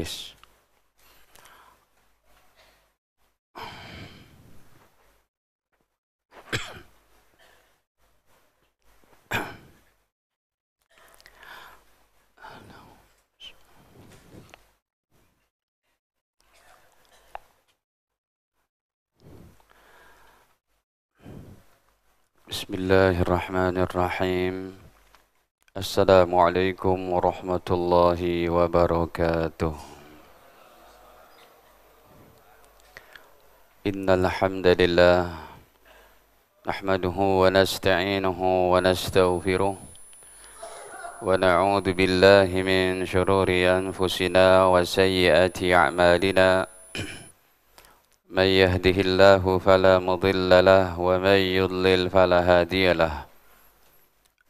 Tis. Bismillahirrahmanirrahim. Assalamualaikum warahmatullahi wabarakatuh. Innal hamdalillah nahmaduhu wa nasta'inuhu wa nastaghfiruh wa na'udzu billahi min shururi anfusina wa sayyiati a'malina. من يهده الله فلا مضل له ومن يضلل فلا هادي له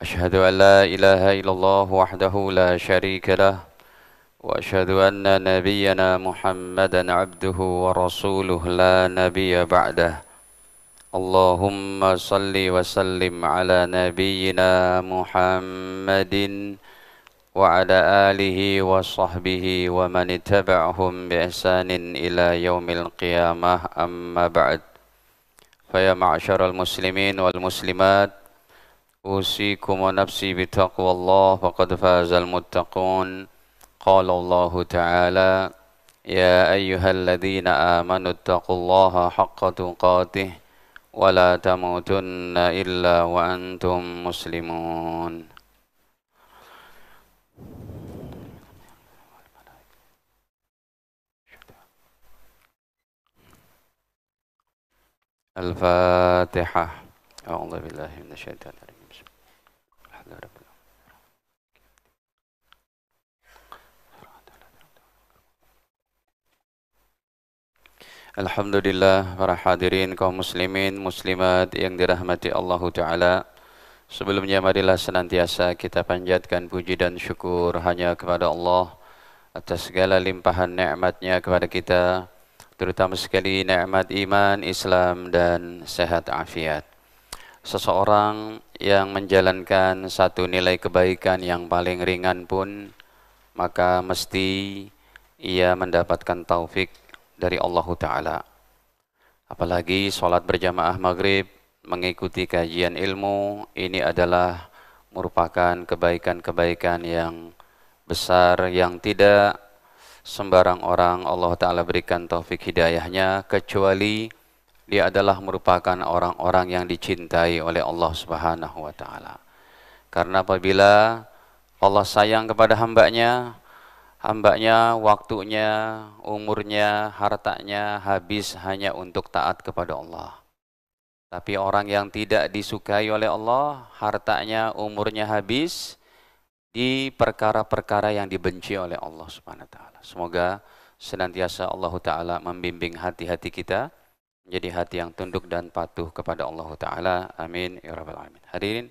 أشهد أن لا إله إلا الله وحده لا شريك له وأشهد أن نبينا محمدا عبده ورسوله لا نبي بعده اللهم صل وسلم على نبينا محمد وعلى آله وصحبه ومن اتبعهم بإحسان إلى يوم القيامة أما بعد فيا معشر المسلمين والمسلمات أوصيكم ونفسي بتقوى الله فقد فاز المتقون قال الله تعالى يا أيها الذين آمنوا اتقوا الله حق تقاته ولا تموتن إلا وأنتم مسلمون الفاتحة أعوذ بالله من الشيطان الرجيم Alhamdulillah para hadirin kaum muslimin muslimat yang dirahmati Allah Ta'ala. Sebelumnya marilah senantiasa kita panjatkan puji dan syukur hanya kepada Allah atas segala limpahan nikmatnya kepada kita, terutama sekali nikmat iman, Islam dan sehat afiat. Seseorang yang menjalankan satu nilai kebaikan yang paling ringan pun, maka mesti ia mendapatkan taufik dari Allah Ta'ala. Apalagi sholat berjamaah maghrib, mengikuti kajian ilmu, ini adalah merupakan kebaikan-kebaikan yang besar yang tidak sembarang orang Allah Ta'ala berikan taufik hidayahnya, kecuali dia adalah merupakan orang-orang yang dicintai oleh Allah Subhanahu wa Ta'ala. Karena apabila Allah sayang kepada hambanya, waktunya, umurnya, hartanya habis hanya untuk taat kepada Allah. Tapi orang yang tidak disukai oleh Allah, hartanya, umurnya habis di perkara-perkara yang dibenci oleh Allah Subhanahu wa Ta'ala. Semoga senantiasa Allah Ta'ala membimbing hati-hati kita menjadi hati yang tunduk dan patuh kepada Allah Ta'ala. Amin ya rabbal alamin. Hadirin,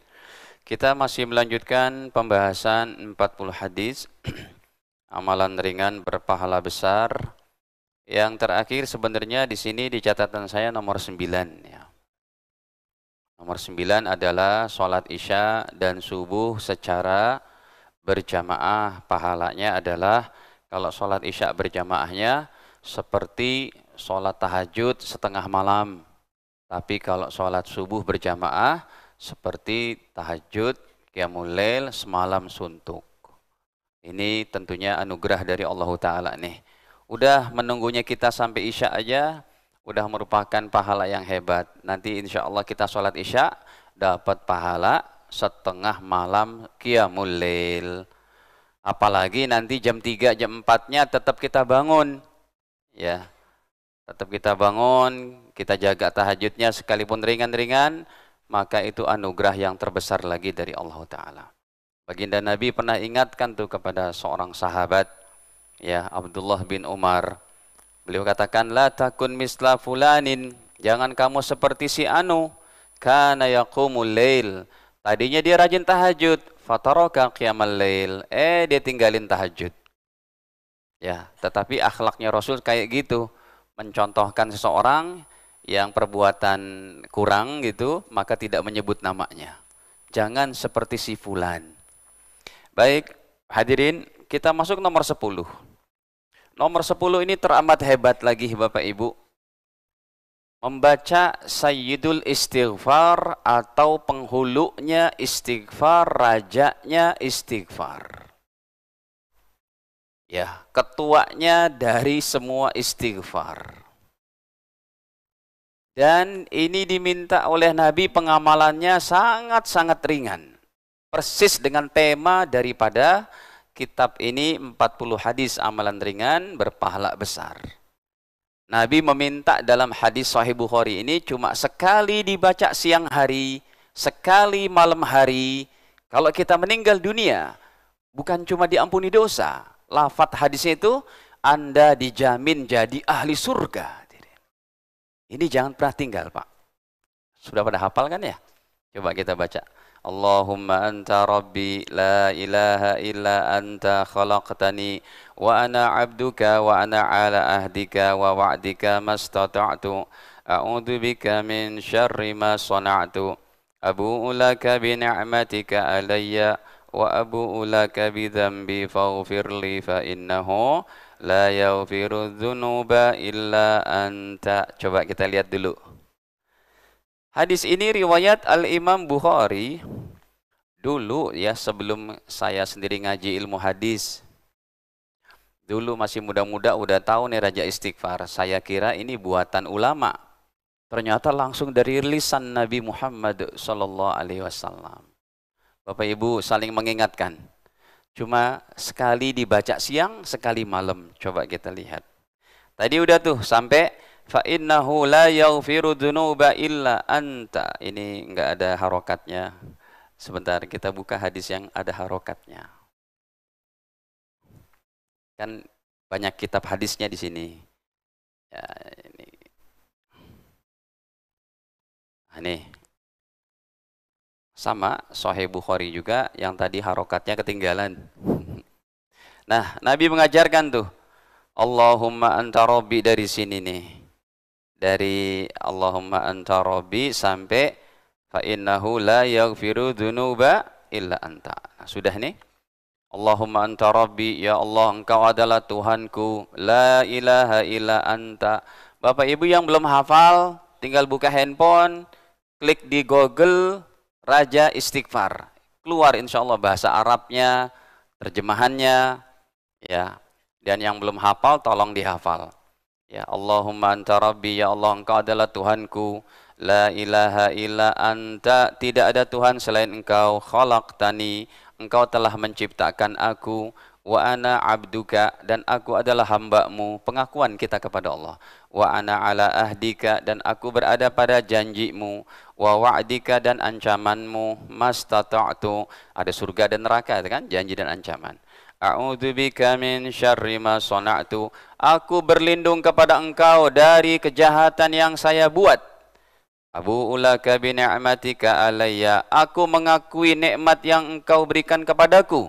kita masih melanjutkan pembahasan 40 hadis amalan ringan berpahala besar. Yang terakhir sebenarnya di sini di catatan saya nomor 9 ya. Nomor 9 adalah sholat isya dan subuh secara berjamaah. Pahalanya adalah kalau sholat isya berjamaahnya seperti sholat tahajud setengah malam. Tapi kalau sholat subuh berjamaah seperti tahajud, qiyamul lail semalam suntuk. Ini tentunya anugerah dari Allah Ta'ala nih. Udah menunggunya kita sampai isya aja, udah merupakan pahala yang hebat. Nanti insya Allah kita sholat isya, dapat pahala setengah malam qiyamul lail. Apalagi nanti jam 3, jam 4-nya tetap kita bangun. Ya, tetap kita bangun, kita jaga tahajudnya sekalipun ringan-ringan, maka itu anugerah yang terbesar lagi dari Allah Ta'ala. Baginda Nabi pernah ingatkan tuh kepada seorang sahabat, ya Abdullah bin Umar. Beliau katakan, la takun misla fulanin, jangan kamu seperti si anu, kana yaqumul lail. Tadinya dia rajin tahajud, fataraka qiyamal lail. Dia tinggalin tahajud. Ya, tetapi akhlaknya Rasul kayak gitu, mencontohkan seseorang yang perbuatan kurang gitu, maka tidak menyebut namanya. Jangan seperti si fulan. Baik, hadirin, kita masuk nomor 10. Nomor 10 ini teramat hebat lagi Bapak Ibu. Membaca Sayyidul Istighfar atau penghulunya istighfar, rajanya istighfar. Ya, ketuanya dari semua istighfar. Dan ini diminta oleh Nabi, pengamalannya sangat-sangat ringan. Persis dengan tema daripada kitab ini, 40 hadis amalan ringan berpahala besar. Nabi meminta dalam hadis Sahih Bukhari ini cuma sekali dibaca siang hari, sekali malam hari. Kalau kita meninggal dunia, bukan cuma diampuni dosa. Lafaz hadisnya itu, Anda dijamin jadi ahli surga. Ini jangan pernah tinggal, Pak. Sudah pada hafal kan ya? Coba kita baca. Allahumma anta rabbi la ilaha illa anta khalaqtani wa ana abduka wa ana ala ahdika wa wa'dika mastata'tu a'udzu bika min syarri ma sana'tu abu'u laka bi ni'matika alayya wa abu'u laka bi dhanbi faghfir li fa innahu la yaghfiru dzunuba illa anta. Coba kita lihat dulu. Hadis ini riwayat Al-Imam Bukhari. Dulu ya, sebelum saya sendiri ngaji ilmu hadis, dulu masih muda-muda udah tahu nih raja istighfar. Saya kira ini buatan ulama. Ternyata langsung dari lisan Nabi Muhammad SAW. Bapak Ibu saling mengingatkan. Cuma sekali dibaca siang, sekali malam. Coba kita lihat. Tadi udah tuh sampai fa innahu la yaghfiru dzunuba illa anta. Ini enggak ada harokatnya. Sebentar kita buka hadis yang ada harokatnya. Kan banyak kitab hadisnya di sini. Ya, ini. Ini sama Sahih Bukhari juga yang tadi harokatnya ketinggalan. Nah, Nabi mengajarkan tuh Allahumma anta rabbi dari sini nih. Dari Allahumma anta rabbi sampai fa innahu la yaghfiru dzunuba illa anta. Nah, sudah nih. Allahumma anta rabbi, ya Allah engkau adalah Tuhanku, la ilaha illa anta. Bapak Ibu yang belum hafal, tinggal buka handphone, klik di Google Raja Istighfar. Keluar insya Allah bahasa Arabnya, terjemahannya, ya. Dan yang belum hafal tolong dihafal. Ya Allahumma anta rabbi, ya Allah engkau adalah Tuhanku, la ilaha illa anta, tidak ada Tuhan selain engkau, khalaqtani, engkau telah menciptakan aku, wa ana abduka, dan aku adalah hamba-Mu. Pengakuan kita kepada Allah. Wa ana ala ahdika, dan aku berada pada janji-Mu, wa wa'dika, dan ancaman-Mu, mastata'tu, ada surga dan neraka kan, janji dan ancaman. A'udzu bika min syarri ma sana'tu, aku berlindung kepada engkau dari kejahatan yang saya buat. Abu'u laka bi ni'matika alayya, aku mengakui nikmat yang engkau berikan kepadaku.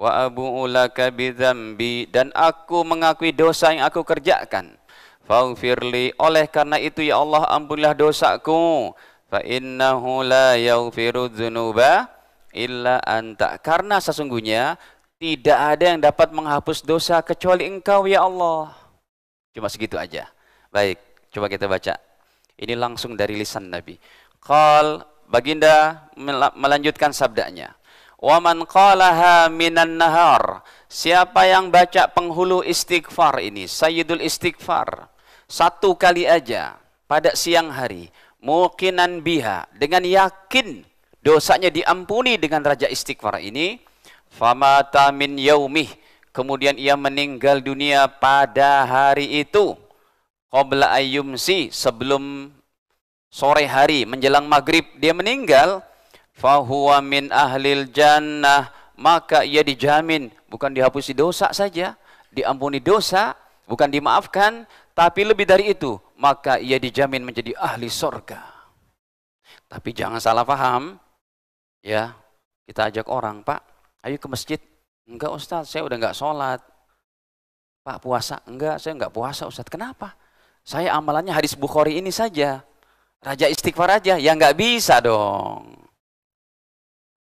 Wa abu'u laka bi dzambi, dan aku mengakui dosa yang aku kerjakan. Faghfirli, oleh karena itu ya Allah ampunilah dosaku. Fa innahu la yaghfiru dzunuba illa anta, karena sesungguhnya tidak ada yang dapat menghapus dosa kecuali engkau ya Allah. Cuma segitu aja. Baik, coba kita baca. Ini langsung dari lisan Nabi. Qal, baginda melanjutkan sabdanya. Wa man qalaha minan nahar, siapa yang baca penghulu istighfar ini, Sayyidul Istighfar, satu kali aja pada siang hari, muqinan biha, dengan yakin dosanya diampuni dengan raja istighfar ini, famata min yaumih, kemudian ia meninggal dunia pada hari itu, qabla ayyumsi, sebelum sore hari menjelang maghrib dia meninggal, fahuwa min ahlil jannah, maka ia dijamin bukan dihapusi dosa saja, diampuni dosa, bukan dimaafkan, tapi lebih dari itu, maka ia dijamin menjadi ahli surga. Tapi jangan salah paham ya, kita ajak orang, Pak ayo ke masjid. Enggak Ustaz, saya udah enggak sholat. Pak puasa? Enggak, saya enggak puasa Ustaz. Kenapa? Saya amalannya hadis Bukhari ini saja. Raja istighfar aja. Ya enggak bisa dong.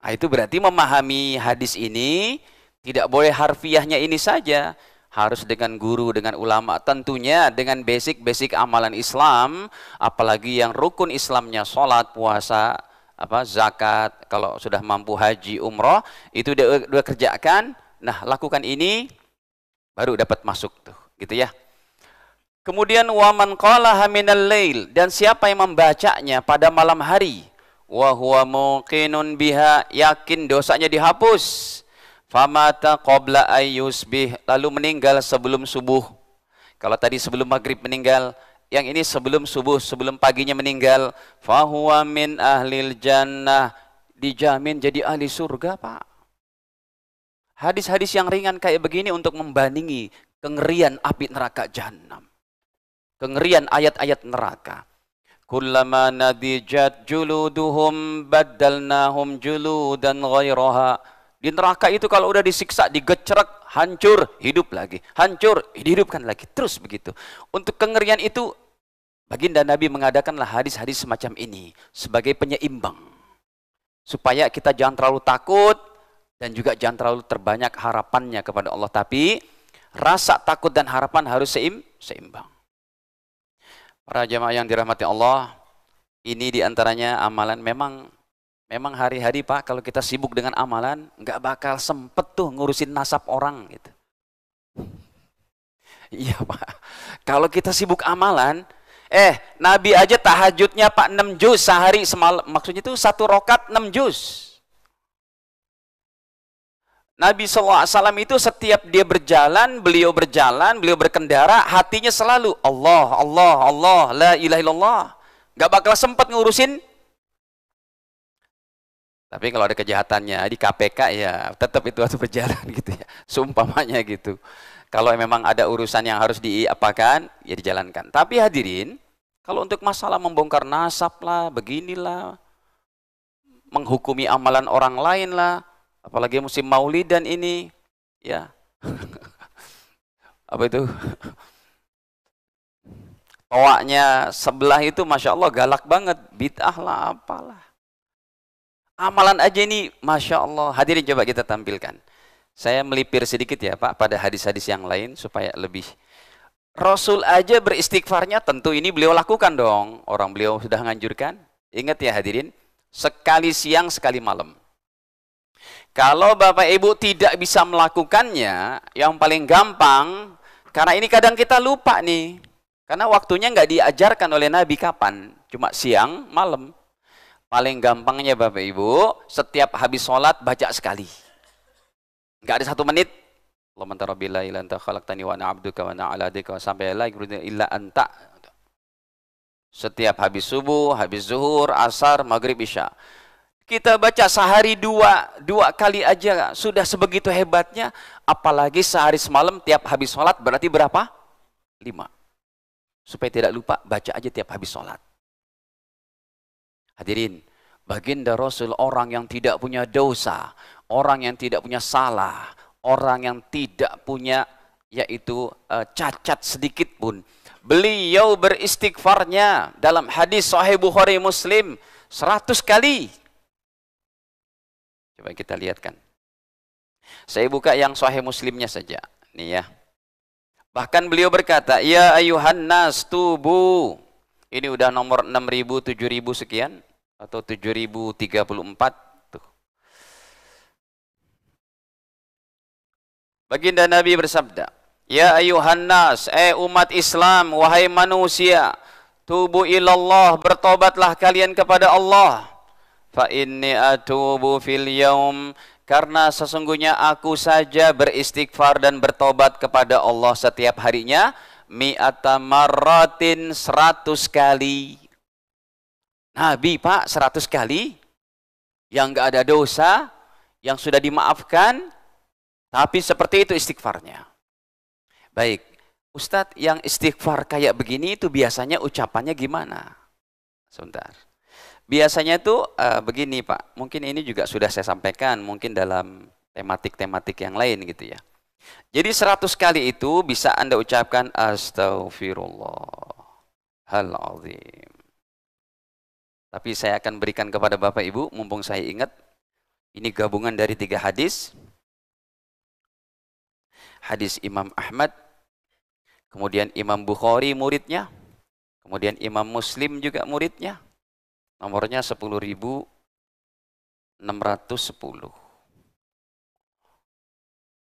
Nah, itu berarti memahami hadis ini tidak boleh harfiahnya ini saja. harus dengan guru, dengan ulama, tentunya dengan basic-basic amalan Islam, apalagi yang rukun Islamnya sholat, puasa, zakat, kalau sudah mampu haji, umroh, itu udah kerjakan. Nah, lakukan ini baru dapat masuk tuh, gitu ya. Kemudian waman qalaha minal lail, dan siapa yang membacanya pada malam hari, wa huwa muqinun biha, yakin dosanya dihapus, famata qabla ayyusbih, lalu meninggal sebelum subuh. Kalau tadi sebelum maghrib meninggal, yang ini sebelum subuh, sebelum paginya meninggal, fahuwa min ahlil jannah, dijamin jadi ahli surga, Pak. Hadis-hadis yang ringan kayak begini untuk membandingi kengerian api neraka jahanam, kengerian ayat-ayat neraka. Kullama nadijat juluduhum baddalnahum juludan ghairaha. Di neraka itu kalau udah disiksa, digecrek, hancur, hidup lagi. Hancur, dihidupkan lagi. Terus begitu. Untuk kengerian itu, baginda Nabi mengadakanlah hadis-hadis semacam ini sebagai penyeimbang. Supaya kita jangan terlalu takut dan juga jangan terlalu terbanyak harapannya kepada Allah. Tapi rasa takut dan harapan harus seimbang. Para jamaah yang dirahmati Allah, ini diantaranya amalan memang hari-hari Pak, kalau kita sibuk dengan amalan, nggak bakal sempet tuh ngurusin nasab orang gitu. Iya Pak, kalau kita sibuk amalan, Nabi aja tahajudnya Pak 6 juz sehari semalam, maksudnya itu 1 rokat 6 juz. Nabi SAW itu setiap dia berjalan, beliau berkendara, hatinya selalu Allah, Allah, Allah, la ilaha illallah. Nggak bakal sempat ngurusin. Tapi kalau ada kejahatannya di KPK ya tetap itu harus berjalan gitu ya. Seumpamanya gitu. Kalau memang ada urusan yang harus diapakan, ya dijalankan. Tapi hadirin, kalau untuk masalah membongkar nasab lah, beginilah, menghukumi amalan orang lain lah, apalagi musim Maulidan ini, ya. Apa itu? Toaknya sebelah itu Masya Allah galak banget, bid'ah lah apalah. Amalan aja ini, Masya Allah. Hadirin coba kita tampilkan. Saya melipir sedikit ya Pak pada hadis-hadis yang lain supaya lebih. Rasul aja beristighfarnya tentu ini beliau lakukan dong. Orang beliau sudah menganjurkan. Ingat ya hadirin, sekali siang sekali malam. Kalau Bapak Ibu tidak bisa melakukannya, yang paling gampang, karena ini kadang kita lupa nih. Karena waktunya nggak diajarkan oleh Nabi kapan, cuma siang, malam. Paling gampangnya Bapak Ibu, setiap habis sholat baca sekali. Nggak ada 1 menit. Allahumma anta rabbi la ilaha anta khalaqtani wa ana abduka wa ana ala dika wa sampai la illa anta. Setiap habis subuh, habis zuhur, asar, maghrib, isya. Kita baca sehari dua kali aja sudah sebegitu hebatnya. Apalagi sehari semalam tiap habis sholat berarti berapa? 5. Supaya tidak lupa baca aja tiap habis sholat. Hadirin, baginda Rasul orang yang tidak punya dosa, orang yang tidak punya salah, orang yang tidak punya yaitu cacat sedikit pun. Beliau beristighfarnya dalam hadis Sahih Bukhari Muslim 100 kali. Coba kita lihatkan. Saya buka yang Sahih Muslimnya saja. Nih ya. Bahkan beliau berkata, ya ayuhan nas tubu. Ini udah nomor 6.000, 7.000 sekian. Atau 7.034. Tuh. Baginda Nabi bersabda, ya ayuhan nas, umat Islam, wahai manusia, tubu ilallah, bertobatlah kalian kepada Allah. Fa inni atubu fil yaum, karena sesungguhnya aku saja beristighfar dan bertobat kepada Allah setiap harinya mi'ata marratin 100 kali. Nabi Pak 100 kali yang enggak ada dosa, yang sudah dimaafkan, tapi seperti itu istighfarnya. Baik, Ustadz, yang istighfar kayak begini itu biasanya ucapannya gimana? Sebentar. Biasanya itu begini Pak, mungkin ini juga sudah saya sampaikan, mungkin dalam tematik-tematik yang lain gitu ya. Jadi 100 kali itu bisa Anda ucapkan Astaghfirullahaladzim. Tapi saya akan berikan kepada Bapak Ibu, mumpung saya ingat, ini gabungan dari 3 hadis. hadis Imam Ahmad, kemudian Imam Bukhari muridnya, kemudian Imam Muslim juga muridnya. Nomornya 10.610.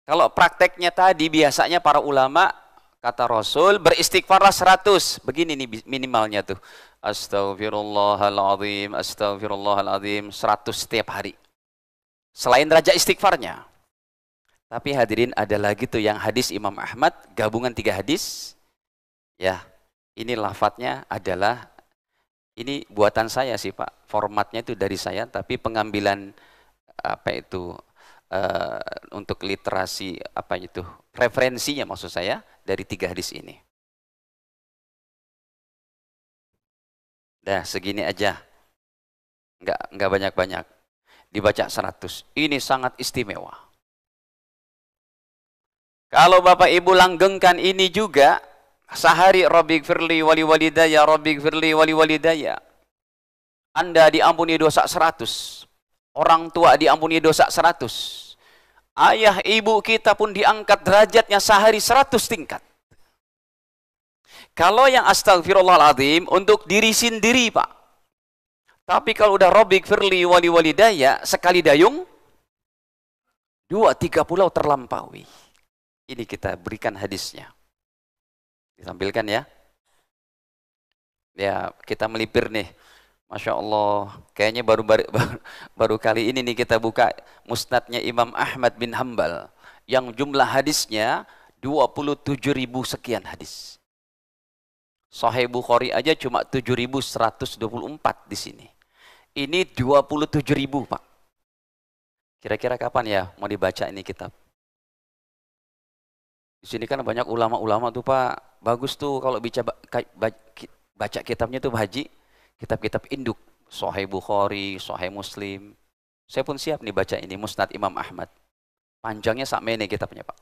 Kalau prakteknya tadi biasanya para ulama, kata Rasul, beristighfarlah 100. Begini nih minimalnya tuh. Astaghfirullahaladzim, astaghfirullahaladzim, 100 setiap hari. Selain derajat istighfarnya. Tapi hadirin, ada lagi tuh yang hadis Imam Ahmad, gabungan 3 hadis. Ya, ini lafadznya adalah, ini buatan saya sih Pak. Formatnya itu dari saya, tapi pengambilan apa itu, untuk literasi apa itu, referensinya maksud saya dari 3 hadis ini. Dah segini aja, nggak banyak-banyak, dibaca 100. Ini sangat istimewa. Kalau Bapak Ibu langgengkan ini juga sehari, Rabbighfirli wali walidayya, Rabbighfirli wali walidayya, Anda diampuni dosa 100. Orang tua diampuni dosa 100. Ayah ibu kita pun diangkat derajatnya sehari 100 tingkat. Kalau yang astagfirullahaladzim untuk diri sendiri Pak. Tapi kalau udah Rabbighfirli wali walidayya, sekali dayung 2-3 pulau terlampaui. Ini kita berikan hadisnya. Ditampilkan ya. Ya, kita melipir nih. Masya Allah, kayaknya baru kali ini nih kita buka musnadnya Imam Ahmad bin Hambal yang jumlah hadisnya 27.000 sekian hadis. Sahih Bukhari aja cuma 7.124 di sini. Ini 27.000 Pak. Kira-kira kapan ya mau dibaca ini kitab? Di sini kan banyak ulama-ulama tuh Pak. Bagus tuh kalau baca kitabnya tuh Pak Haji. Kitab-kitab induk, Sahih Bukhari, Sahih Muslim. Saya pun siap nih baca ini, Musnad Imam Ahmad. Panjangnya sampai ini kitabnya Pak.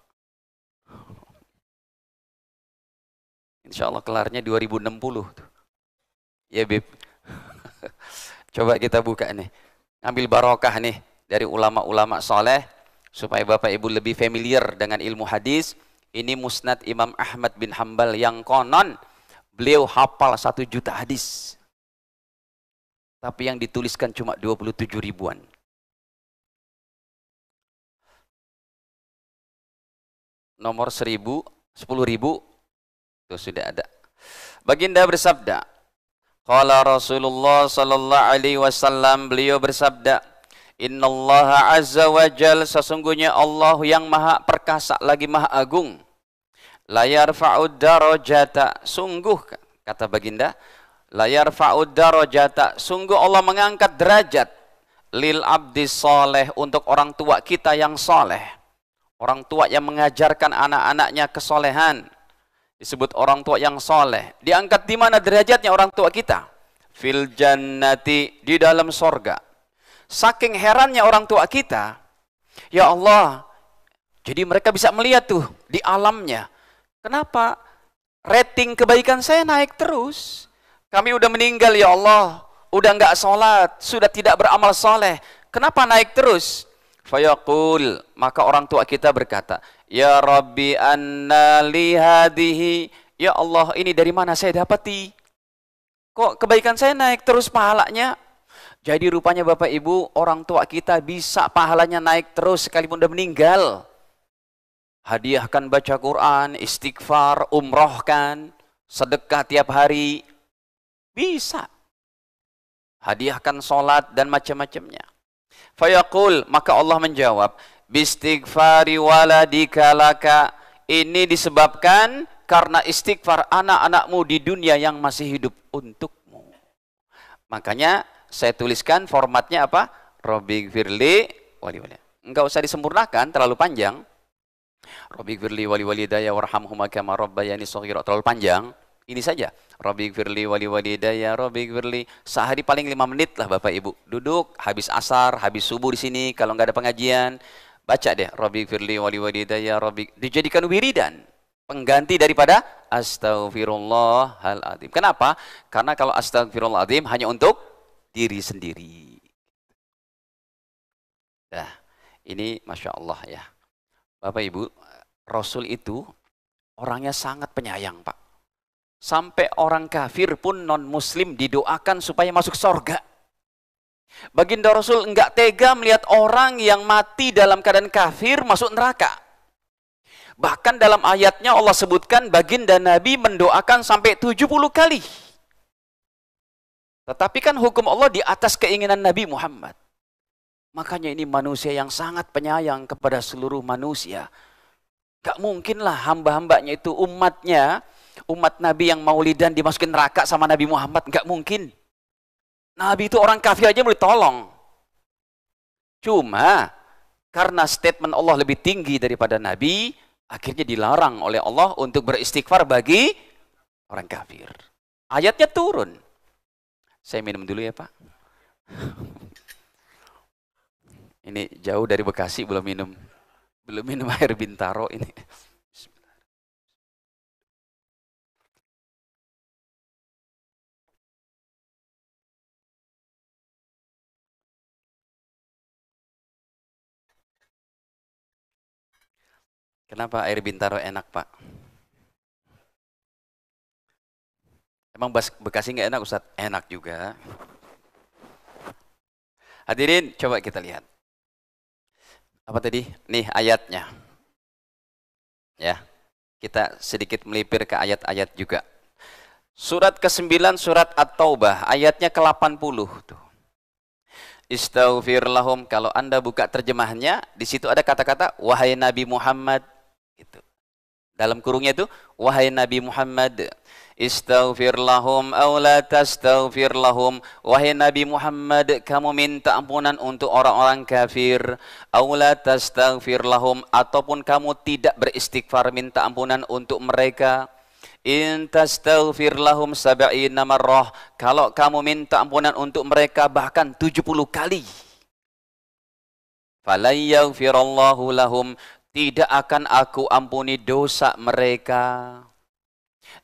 Insya Allah kelarnya 2060. Ya Bib. Coba kita buka nih. Ambil barokah nih dari ulama-ulama soleh. Supaya Bapak Ibu lebih familiar dengan ilmu hadis. Ini Musnad Imam Ahmad bin Hambal yang konon beliau hafal 1 juta hadis. Tapi yang dituliskan cuma 27 ribuan. Nomor 10.000, 10.000 itu sudah ada. Baginda bersabda, qala Rasulullah sallallahu alaihi wasallam, beliau bersabda, innallaha azza wa jal, sesungguhnya Allah yang maha perkasa lagi maha agung, la yarfa'ud darajata, sungguh kata baginda, la yarfa'ud darajata, sungguh Allah mengangkat derajat lil abdi soleh, untuk orang tua kita yang soleh, orang tua yang mengajarkan anak-anaknya kesolehan, disebut orang tua yang soleh. Diangkat di mana derajatnya orang tua kita? Fil jannati, di dalam sorga. Saking herannya orang tua kita, ya Allah, jadi mereka bisa melihat tuh di alamnya, kenapa rating kebaikan saya naik terus? Kami udah meninggal ya Allah, udah nggak sholat, sudah tidak beramal soleh, kenapa naik terus? Fayaqul, maka orang tua kita berkata, ya Rabbi anna li hadihi, ya Allah ini dari mana saya dapati? Kok kebaikan saya naik terus pahalanya? Jadi rupanya Bapak Ibu, orang tua kita bisa pahalanya naik terus sekalipun udah meninggal. Hadiahkan baca Quran, istighfar, umrohkan, sedekah tiap hari. Bisa. Hadiahkan sholat dan macam-macamnya. Fayaqul, maka Allah menjawab, bistighfari waladika laka, ini disebabkan karena istighfar anak-anakmu di dunia yang masih hidup untukmu. Makanya saya tuliskan formatnya apa? Rabbighfirli wali wali. Enggak usah disempurnakan terlalu panjang. Rabbighfirli wali walidayya warhamhuma kama rabbayani shaghira, terlalu panjang. Ini saja. Rabbighfirli wali walidayya, Rabbighfirli. Sehari paling 5 menit lah Bapak Ibu. Duduk habis asar, habis subuh di sini kalau nggak ada pengajian, baca deh Rabbighfirli wali walidayya, dijadikan wiridan. Pengganti daripada Astaghfirullahaladzim. Kenapa? Karena kalau Astaghfirullahaladzim hanya untuk diri sendiri. Nah, ini Masya Allah ya. Bapak Ibu, Rasul itu orangnya sangat penyayang, Pak. Sampai orang kafir pun non-muslim didoakan supaya masuk surga. Baginda Rasul enggak tega melihat orang yang mati dalam keadaan kafir masuk neraka. Bahkan dalam ayatnya Allah sebutkan baginda Nabi mendoakan sampai 70 kali. Tetapi kan hukum Allah di atas keinginan Nabi Muhammad. Makanya ini manusia yang sangat penyayang kepada seluruh manusia. Gak mungkinlah hamba-hambanya itu umatnya, umat Nabi yang maulidan dimasukin neraka sama Nabi Muhammad. Gak mungkin. Nabi itu orang kafir aja mau ditolong. Cuma karena statement Allah lebih tinggi daripada Nabi, akhirnya dilarang oleh Allah untuk beristighfar bagi orang kafir. Ayatnya turun. Saya minum dulu ya, Pak. Ini jauh dari Bekasi, belum minum air Bintaro ini. Kenapa air Bintaro enak, Pak? Emang Bekasi nggak enak, Ustadz? Enak juga. Hadirin, coba kita lihat. Apa tadi? Nih ayatnya. Ya, kita sedikit melipir ke ayat-ayat juga. Surat ke-9, surat At-Taubah, ayatnya ke-80 tuh. Istaghfir lahum, kalau Anda buka terjemahannya, di situ ada kata-kata wahai Nabi Muhammad. Gitu. Dalam kurungnya itu wahai Nabi Muhammad, istaghfir lahum aw la tastaghfir lahum, wahai Nabi Muhammad, kamu minta ampunan untuk orang-orang kafir, aw la tastaghfir lahum, ataupun kamu tidak beristighfar minta ampunan untuk mereka. In tastaghfir lahum sab'ina marrah, kalau kamu minta ampunan untuk mereka bahkan 70 kali. Falayaghfirallahu lahum, tidak akan aku ampuni dosa mereka.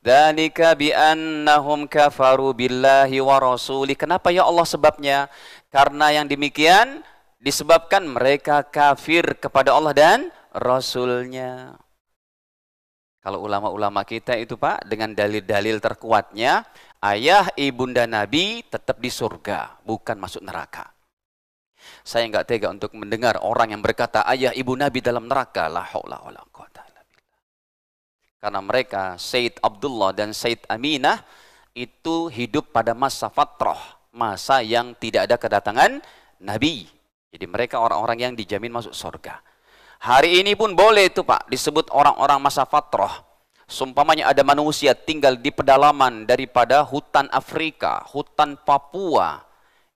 Dzalika bi annahum kafaru billahi wa rasuli. Kenapa ya Allah sebabnya? Karena yang demikian disebabkan mereka kafir kepada Allah dan Rasulnya. Kalau ulama-ulama kita itu, Pak, dengan dalil-dalil terkuatnya, ayah ibunda Nabi tetap di surga, bukan masuk neraka. Saya nggak tega untuk mendengar orang yang berkata ayah ibu Nabi dalam neraka. La haula wala quwata illa billah. Karena mereka, Sayyid Abdullah dan Sayyid Aminah, itu hidup pada masa fatrah, masa yang tidak ada kedatangan Nabi. Jadi mereka orang-orang yang dijamin masuk surga. Hari ini pun boleh itu, Pak, disebut orang-orang masa fatrah. Sumpamanya ada manusia tinggal di pedalaman daripada hutan Afrika, hutan Papua,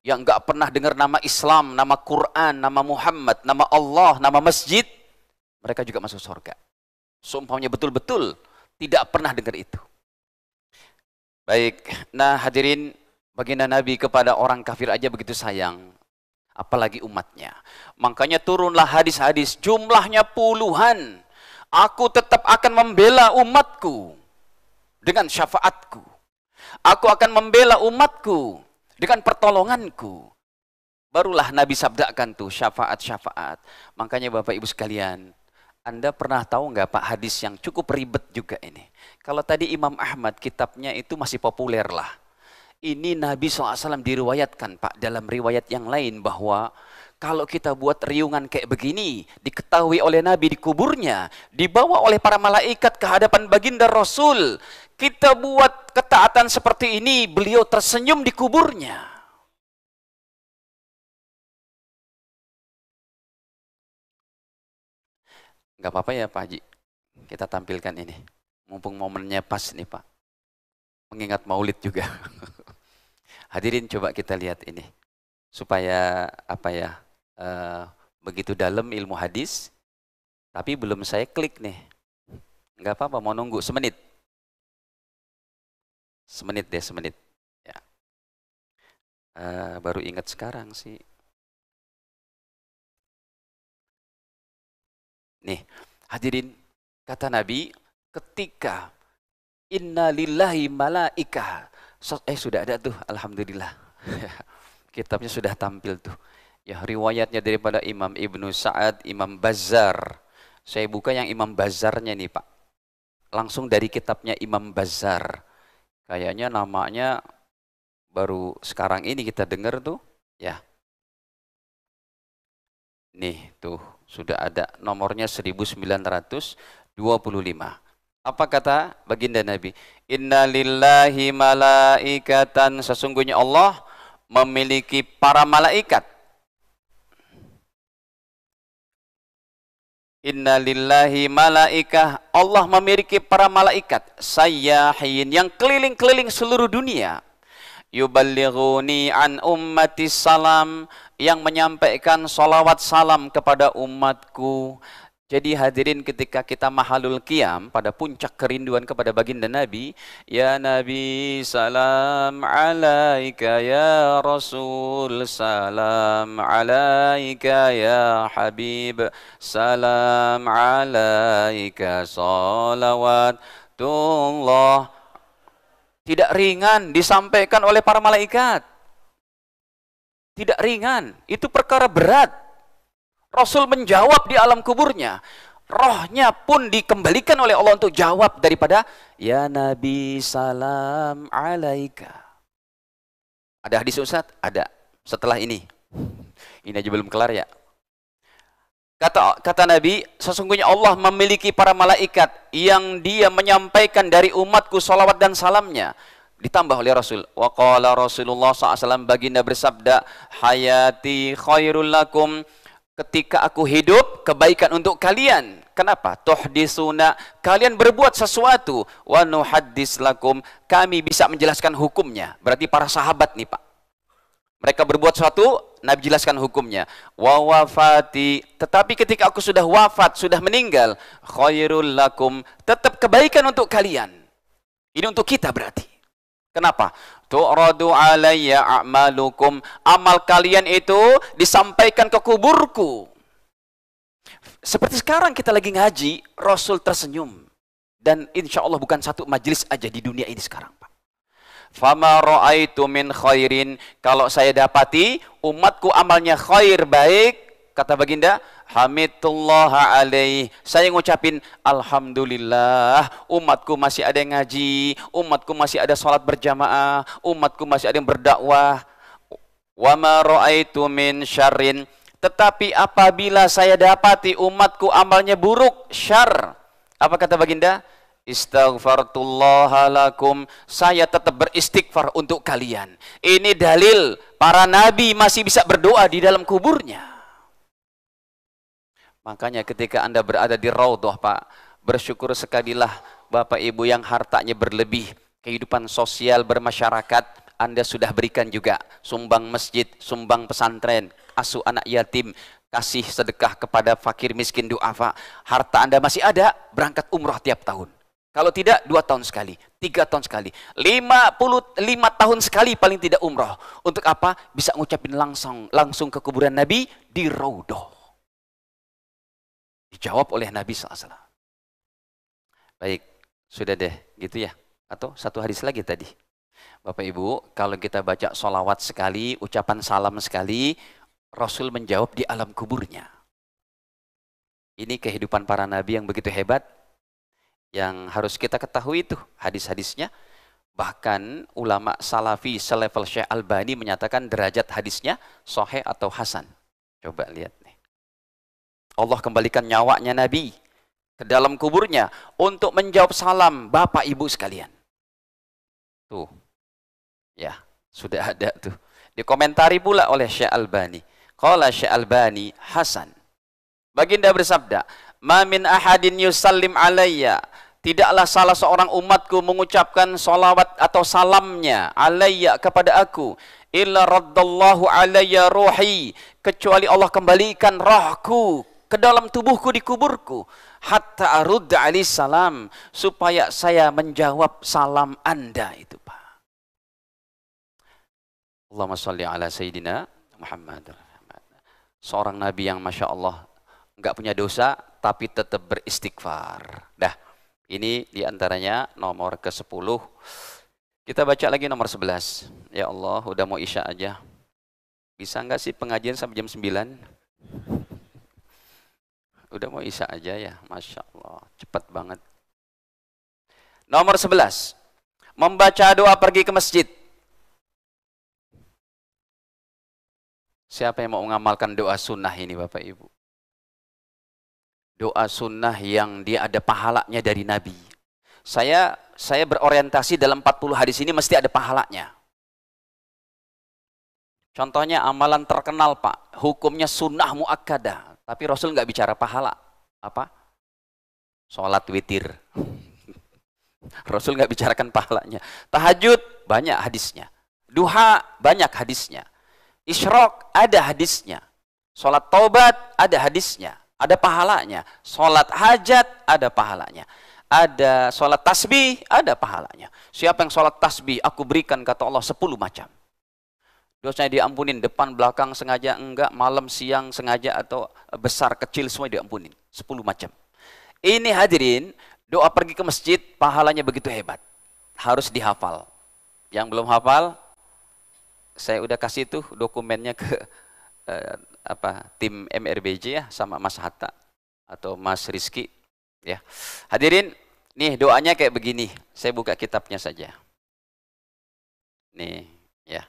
yang nggak pernah dengar nama Islam, nama Quran, nama Muhammad, nama Allah, nama masjid, mereka juga masuk surga. Sumpahnya betul-betul tidak pernah dengar itu. Baik, nah hadirin, baginda Nabi kepada orang kafir aja begitu sayang, apalagi umatnya. Makanya turunlah hadis-hadis, jumlahnya puluhan. Aku tetap akan membela umatku dengan syafaatku. Aku akan membela umatku dengan pertolonganku. Barulah Nabi sabdakan tuh syafaat-syafaat. Makanya Bapak Ibu sekalian, Anda pernah tahu nggak Pak hadis yang cukup ribet juga ini? Kalau tadi Imam Ahmad kitabnya itu masih populer lah. Ini Nabi SAW diriwayatkan, Pak, dalam riwayat yang lain bahwa kalau kita buat riungan kayak begini, diketahui oleh Nabi di kuburnya, dibawa oleh para malaikat ke hadapan baginda Rasul, kita buat ketaatan seperti ini, beliau tersenyum di kuburnya. Nggak apa-apa ya Pak Haji, kita tampilkan ini. Mumpung momennya pas nih Pak, mengingat maulid juga. Hadirin coba kita lihat ini, supaya apa ya, begitu dalam ilmu hadis, tapi belum saya klik nih. Nggak apa-apa, mau nunggu semenit. Semenit deh, semenit. Ya. Baru ingat sekarang sih. Nih, hadirin, kata Nabi, ketika inna lillahi malaikah, sudah ada tuh, alhamdulillah. Kitabnya sudah tampil tuh. Ya, riwayatnya daripada Imam Ibnu Sa'ad, Imam Bazzar, Saya buka yang Imam Bazzarnya nih Pak. Langsung dari kitabnya Imam Bazzar. Kayaknya namanya baru sekarang ini kita dengar tuh. Ya. Nih tuh sudah ada nomornya 1925. Apa kata baginda Nabi? Inna lillahi malaikatan, sesungguhnya Allah memiliki para malaikat. Inna lillahi malaikah, Allah memiliki para malaikat sayyahin yang keliling-keliling seluruh dunia. Yuballighuni an ummati salam, yang menyampaikan salawat salam kepada umatku. Jadi hadirin, ketika kita mahalul qiyam pada puncak kerinduan kepada baginda Nabi, ya Nabi salam alaika ya Rasul, salam alaika ya Habib, salam alaika salawatullah. Tidak ringan disampaikan oleh para malaikat. Tidak ringan, itu perkara berat. Rasul menjawab di alam kuburnya. Rohnya pun dikembalikan oleh Allah untuk jawab daripada ya Nabi salam alaika. Ada hadis Ustaz? Ada. Setelah ini. Ini aja belum kelar ya. Kata Nabi, sesungguhnya Allah memiliki para malaikat yang dia menyampaikan dari umatku salawat dan salamnya. Ditambah oleh Rasul. Wa qala Rasulullah SAW, baginda bersabda, hayati khairul lakum, ketika aku hidup, kebaikan untuk kalian. Kenapa? Tuhdisuna, kalian berbuat sesuatu. Wa nuhaddis lakum, kami bisa menjelaskan hukumnya. Berarti para sahabat nih Pak. Mereka berbuat sesuatu, Nabi jelaskan hukumnya. Wa wafati, tetapi ketika aku sudah wafat, sudah meninggal, khairul lakum, tetap kebaikan untuk kalian. Ini untuk kita berarti. Kenapa? Tu'radu alayya a'malukum, amal kalian itu disampaikan ke kuburku. Seperti sekarang kita lagi ngaji, Rasul tersenyum. Dan insya Allah bukan satu majelis aja di dunia ini sekarang Pak. Fama ra'aitu min khairin, kalau saya dapati umatku amalnya khair, baik, kata baginda, hamidullah alaih, saya ngucapin alhamdulillah, umatku masih ada yang ngaji, umatku masih ada sholat berjamaah, umatku masih ada yang berdakwah. Wa ma ra'aitu min syarrin, tetapi apabila saya dapati umatku amalnya buruk, syar, apa kata baginda? Istaghfartullah lakum, saya tetap beristighfar untuk kalian. Ini dalil para nabi masih bisa berdoa di dalam kuburnya. Makanya ketika Anda berada di Raudhah Pak, bersyukur sekalilah Bapak Ibu yang hartanya berlebih, kehidupan sosial bermasyarakat Anda sudah berikan juga, sumbang masjid, sumbang pesantren, asuh anak yatim, kasih sedekah kepada fakir miskin duafa. Harta Anda masih ada, berangkat umrah tiap tahun. Kalau tidak 2 tahun sekali, 3 tahun sekali, 55 tahun sekali paling tidak umrah. Untuk apa? Bisa ngucapin langsung ke kuburan Nabi di Raudhah. Dijawab oleh Nabi SAW. Baik, sudah deh gitu ya. Atau satu hadis lagi tadi. Bapak Ibu, kalau kita baca sholawat sekali, ucapan salam sekali, Rasul menjawab di alam kuburnya. Ini kehidupan para nabi yang begitu hebat, yang harus kita ketahui itu hadis-hadisnya. Bahkan ulama salafi selevel Syekh Albani menyatakan derajat hadisnya sahih atau hasan. Coba lihat nih. Allah kembalikan nyawanya Nabi ke dalam kuburnya untuk menjawab salam Bapak Ibu sekalian. Tuh. Ya, sudah ada tuh. Dikomentari pula oleh Syekh Albani. Qala Syekh Albani hasan. Baginda bersabda, "Ma min ahadin yusallim alayya." Tidaklah salah seorang umatku mengucapkan salawat atau salamnya alayya kepada aku, illa raddallahu alayya ruhi, kecuali Allah kembalikan rohku ke dalam tubuhku di kuburku, hatta arudda alaihi salam, supaya saya menjawab salam Anda itu Pak. Allahumma sholli ala sayyidina Muhammad. Seorang nabi yang Masya Allah nggak punya dosa tapi tetap beristighfar. Dah, ini diantaranya nomor ke-10. Kita baca lagi nomor 11. Ya Allah, udah mau isya aja. Bisa nggak sih pengajian sampai jam 9? Udah mau isya aja ya, Masya Allah, cepat banget. Nomor 11, membaca doa pergi ke masjid. Siapa yang mau mengamalkan doa sunnah ini Bapak Ibu? Doa sunnah yang dia ada pahalanya dari Nabi. Saya berorientasi dalam 40 hadis ini mesti ada pahalanya. Contohnya amalan terkenal Pak, hukumnya sunnah muakkadah, tapi Rasul nggak bicara pahala. Apa? Sholat witir. Rasul nggak bicarakan pahalanya. Tahajud banyak hadisnya. Duha banyak hadisnya. Isyraq ada hadisnya. Sholat taubat ada hadisnya. Ada pahalanya. Sholat hajat ada pahalanya. Ada sholat tasbih ada pahalanya. Siapa yang sholat tasbih aku berikan kata Allah 10 macam. Dosanya diampunin, depan, belakang, sengaja, enggak, malam, siang, sengaja, atau besar, kecil, semua diampunin. 10 macam. Ini hadirin, doa pergi ke masjid, pahalanya begitu hebat. Harus dihafal. Yang belum hafal, saya udah kasih tuh dokumennya ke tim MRBJ ya, sama Mas Hatta, atau Mas Rizky. Ya. Hadirin, nih doanya kayak begini. Saya buka kitabnya saja. Nih, ya.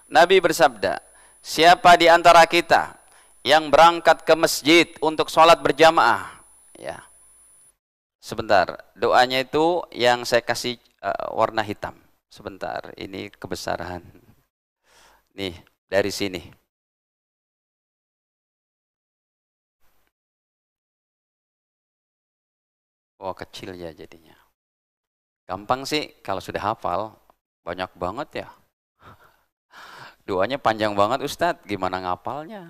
Nabi bersabda, siapa di antara kita yang berangkat ke masjid untuk sholat berjamaah, ya, sebentar, doanya itu yang saya kasih warna hitam. Sebentar, ini kebesaran. Nih, dari sini. Oh, kecil ya jadinya. Gampang sih, kalau sudah hafal, banyak banget ya. Doanya panjang banget Ustadz, gimana ngapalnya?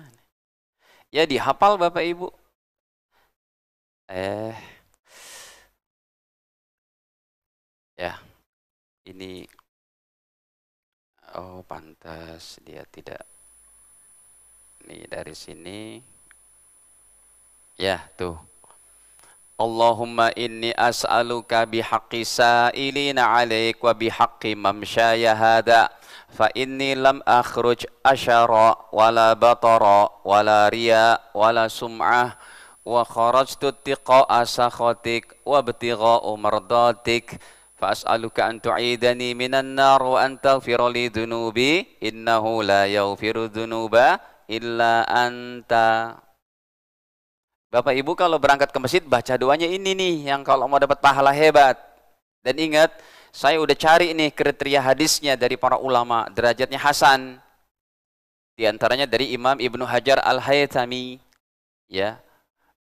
Ya dihafal Bapak Ibu. Ya, ini, oh pantas dia tidak. Nih dari sini. Ya, tuh. Allahumma inni as'aluka bihaqqi sa'ilina alaik wa bihaqqi mamsyaya hada. Fa inni lam akhruj asyara wala batara wala riya wala sum'ah wa kharajtu tiqa'a sakhatik wa btigha'u mardatik fa as'aluka an tu'idani minan nar wa an taghfira li dhunubi innahu la yaghfiru dhunuba illa anta. Bapak Ibu kalau berangkat ke masjid baca doanya ini nih yang kalau mau dapat pahala hebat. Dan ingat, saya udah cari nih kriteria hadisnya dari para ulama, derajatnya hasan. Di antaranya dari Imam Ibnu Hajar Al-Haythami, ya.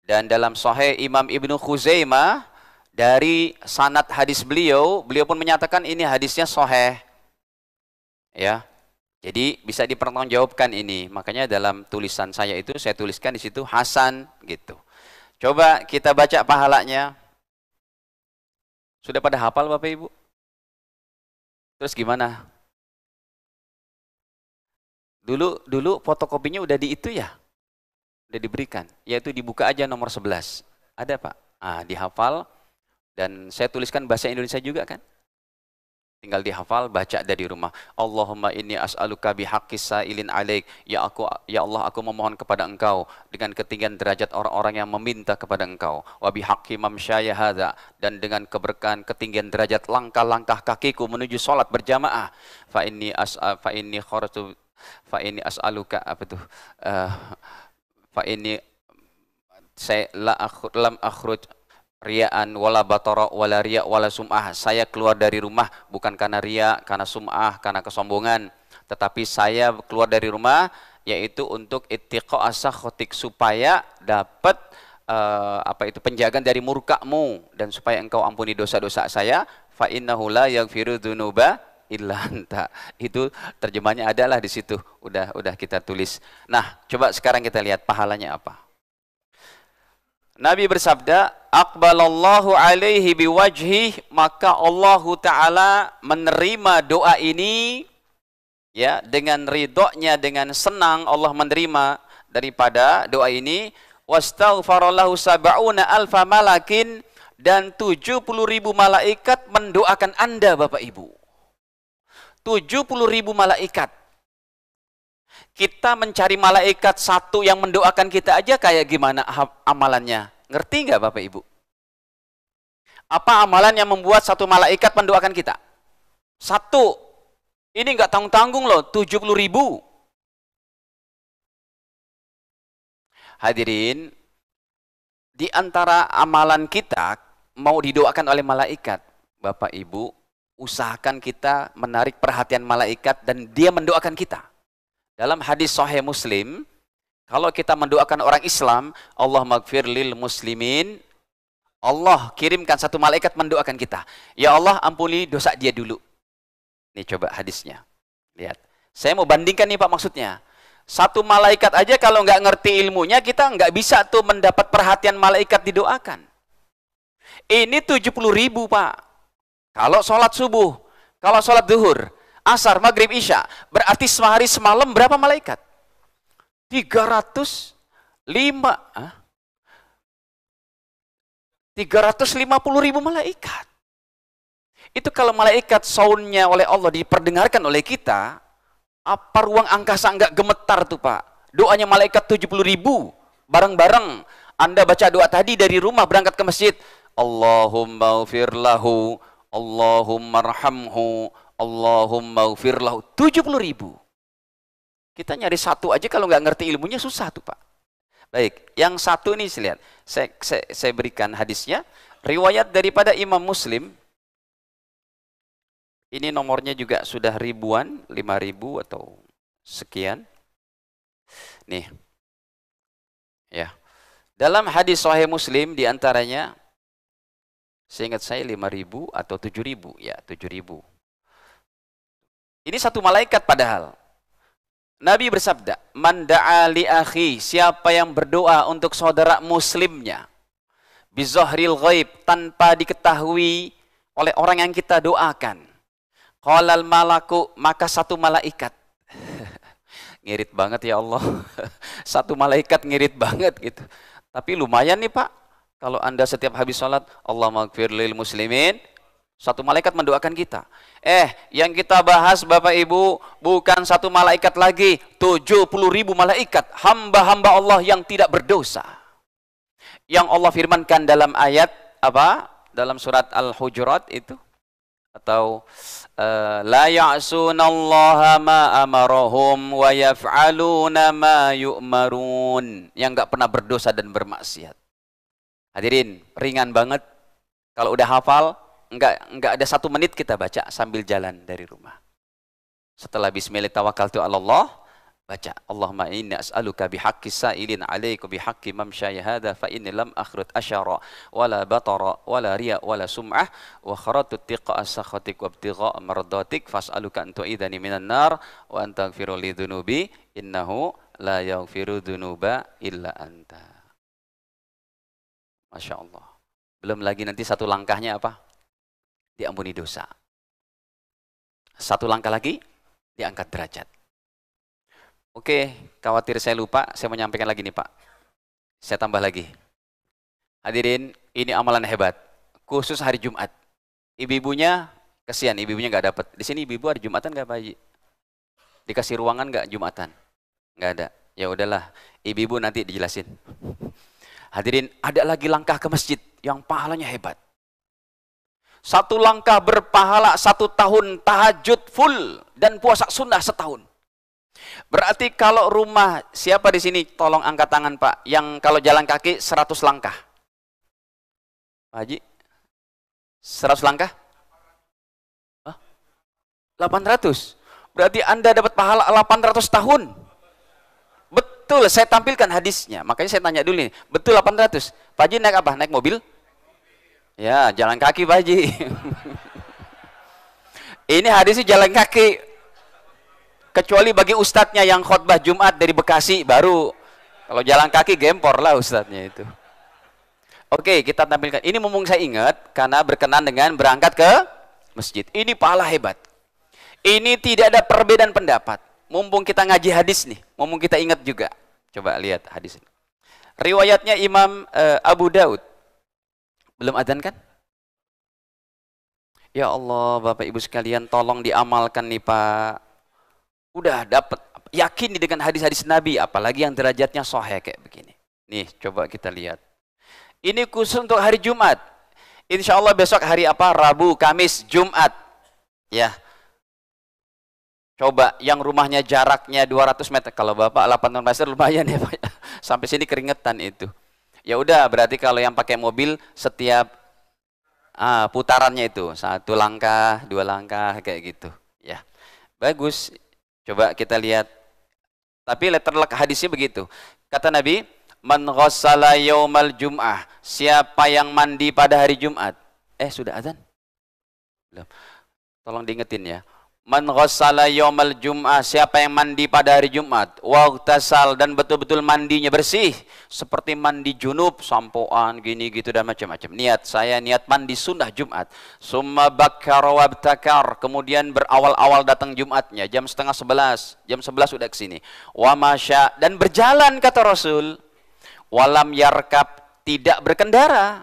Dan dalam Sahih Imam Ibnu Khuzaimah dari sanad hadis beliau pun menyatakan ini hadisnya sahih. Ya. Jadi bisa dipertanggungjawabkan ini. Makanya dalam tulisan saya itu saya tuliskan di situ hasan gitu. Coba kita baca pahalanya. Sudah pada hafal Bapak Ibu? Terus gimana? Dulu fotokopinya udah di itu ya? Udah diberikan. Yaitu dibuka aja nomor 11. Ada Pak? Dihafal. Dan saya tuliskan bahasa Indonesia juga kan? Tinggal dihafal, baca dari rumah. Allahumma inni as'aluka bihaqqis sa'ilin alaik. Ya Allah, aku memohon kepada Engkau dengan ketinggian derajat orang-orang yang meminta kepada Engkau. Wa bihaqqi mamsyaya hadza, dan dengan keberkahan ketinggian derajat langkah-langkah kakiku menuju salat berjamaah. Fa inni as'aluka fa inni saya lam akhruj riaan wala batara wala riya wala sum'ah. Saya keluar dari rumah bukan karena riya, karena sum'ah, karena kesombongan, tetapi saya keluar dari rumah yaitu untuk ittiqa asakhotik, supaya dapat penjagaan dari murkamu dan supaya Engkau ampuni dosa-dosa saya. Fa innahu la yaghfiru dzunuba illa anta. Itu terjemahnya adalah di situ. Udah kita tulis. Nah, coba sekarang kita lihat pahalanya apa. Nabi bersabda, aqbalallahu alaihi biwajhih, maka Allahu Ta'ala menerima doa ini ya dengan ridhonya, dengan senang Allah menerima daripada doa ini. Wastaghfarallahu sab'una alfa malakin, dan 70.000 malaikat mendoakan Anda Bapak Ibu. 70.000 malaikat. Kita mencari malaikat satu yang mendoakan kita aja kayak gimana amalannya? Ngerti nggak Bapak Ibu? Apa amalan yang membuat satu malaikat mendoakan kita? Satu. Ini nggak tanggung-tanggung loh, 70.000. Hadirin, di antara amalan kita mau didoakan oleh malaikat, Bapak Ibu, usahakan kita menarik perhatian malaikat dan dia mendoakan kita. Dalam hadis Sahih Muslim, kalau kita mendoakan orang Islam, Allah maghfir lil muslimin, Allah kirimkan satu malaikat mendoakan kita. Ya Allah, ampuni dosa dia dulu. Nih coba hadisnya. Lihat. Saya mau bandingkan nih Pak maksudnya. Satu malaikat aja kalau nggak ngerti ilmunya, kita nggak bisa tuh mendapat perhatian malaikat didoakan. Ini 70.000 Pak. Kalau sholat subuh, kalau sholat duhur, asar, maghrib, isya, berarti sehari semalam berapa malaikat? 350.000 malaikat. Itu kalau malaikat soundnya oleh Allah diperdengarkan oleh kita, apa ruang angkasa nggak gemetar tuh Pak? Doanya malaikat 70.000, bareng-bareng. Anda baca doa tadi dari rumah berangkat ke masjid, Allahumma ufir lahu, Allahumma arhamhu, Allahumma ufir lahu, 70.000. Kita nyari satu aja kalau nggak ngerti ilmunya susah tuh Pak. Baik, yang satu ini lihat, saya berikan hadisnya, riwayat daripada Imam Muslim. Ini nomornya juga sudah ribuan, 5.000 atau sekian. Nih, ya. Dalam hadis Sahih Muslim diantaranya, seingat saya 5.000 atau 7.000, ya 7.000. Ini satu malaikat padahal. Nabi bersabda, man da'a li akhi, siapa yang berdoa untuk saudara muslimnya, bizahril ghaib, tanpa diketahui oleh orang yang kita doakan, qalal malaku, maka satu malaikat. Ngirit banget ya Allah. Satu malaikat ngirit banget gitu. Tapi lumayan nih Pak, kalau Anda setiap habis sholat, Allahumma ighfir lil muslimin, satu malaikat mendoakan kita. Yang kita bahas Bapak Ibu bukan satu malaikat lagi, 70.000 malaikat, hamba-hamba Allah yang tidak berdosa. Yang Allah firmankan dalam ayat apa? Dalam surat Al-Hujurat itu, atau la ya'sunallaha ma amarahum wa yaf'aluna ma yu'marun, yang enggak pernah berdosa dan bermaksiat. Hadirin, ringan banget. Kalau udah hafal, enggak ada 1 menit kita baca sambil jalan dari rumah. Setelah bismillah tawakkaltu 'ala Allah, baca Allahumma inni as'aluka bihaqqis sa'ilin 'alaikum bihaqqi mamsyaya hadza fa inni lam akhrut asyara wala batara wala riya wala sum'ah wa kharatu tiqa as-sakhatik wa ibtigha mardatik fas'aluka an tu'idani minan nar wa an taghfir li dhunubi innahu la yaghfiru dhunuba illa anta. Masya Allah. Belum lagi nanti satu langkahnya apa? Diampuni dosa. Satu langkah lagi, diangkat derajat. Oke, khawatir saya lupa, saya menyampaikan lagi nih Pak. Saya tambah lagi. Hadirin, ini amalan hebat. Khusus hari Jumat. Ibu-ibunya, kesian ibu-ibunya nggak dapat. Di sini ibu-ibu hari Jumatan nggak Pak Haji? Dikasih ruangan nggak Jumatan? Nggak ada. Ya udahlah, ibu-ibu nanti dijelasin. Hadirin, ada lagi langkah ke masjid yang pahalanya hebat. Satu langkah berpahala 1 tahun tahajud full dan puasa sunnah setahun. Berarti kalau rumah, siapa di sini tolong angkat tangan Pak, yang kalau jalan kaki 100 langkah. Pak Haji, 100 langkah? Hah? 800. Berarti Anda dapat pahala 800 tahun. Betul, saya tampilkan hadisnya. Makanya saya tanya dulu nih, betul 800. Pak Haji naik apa? Naik mobil? Ya, jalan kaki Pak Haji. Ini hadisnya jalan kaki. Kecuali bagi ustadznya yang khutbah Jumat dari Bekasi, baru. Kalau jalan kaki gempor lah ustadznya itu. Oke, kita tampilkan. Ini mumpung saya ingat, karena berkenan dengan berangkat ke masjid. Ini pahala hebat. Ini tidak ada perbedaan pendapat. Mumpung kita ngaji hadis nih, mumpung kita ingat juga. Coba lihat hadis ini. Riwayatnya Imam Abu Daud. Belum adzan kan? Ya Allah, Bapak Ibu sekalian, tolong diamalkan nih Pak. Udah dapat yakini dengan hadis-hadis Nabi, apalagi yang derajatnya sahih kayak begini. Nih, coba kita lihat. Ini khusus untuk hari Jumat. Insya Allah besok hari apa? Rabu, Kamis, Jumat. Ya. Coba yang rumahnya jaraknya 200 meter. Kalau Bapak 800 meter lumayan ya Pak. Sampai sini keringetan itu. Ya udah, berarti kalau yang pakai mobil setiap putarannya itu 1 langkah, 2 langkah kayak gitu. Ya. Bagus. Coba kita lihat. Tapi letterlock hadisnya begitu. Kata Nabi, man ghassala yaumal jum'ah, siapa yang mandi pada hari Jumat. Sudah azan? Belum. Tolong diingetin ya. Man ghassala yaumal jum'ah, siapa yang mandi pada hari Jumat, waghtasal, dan betul-betul mandinya bersih, seperti mandi junub, sampoan gini gitu dan macam-macam. Niat, saya niat mandi sunnah Jumat. Summa bakkar wabtakar, kemudian berawal-awal datang Jumatnya jam setengah 11, jam 11 sudah ke sini. Wa masya, dan berjalan kata Rasul. Walam yarkab, tidak berkendara.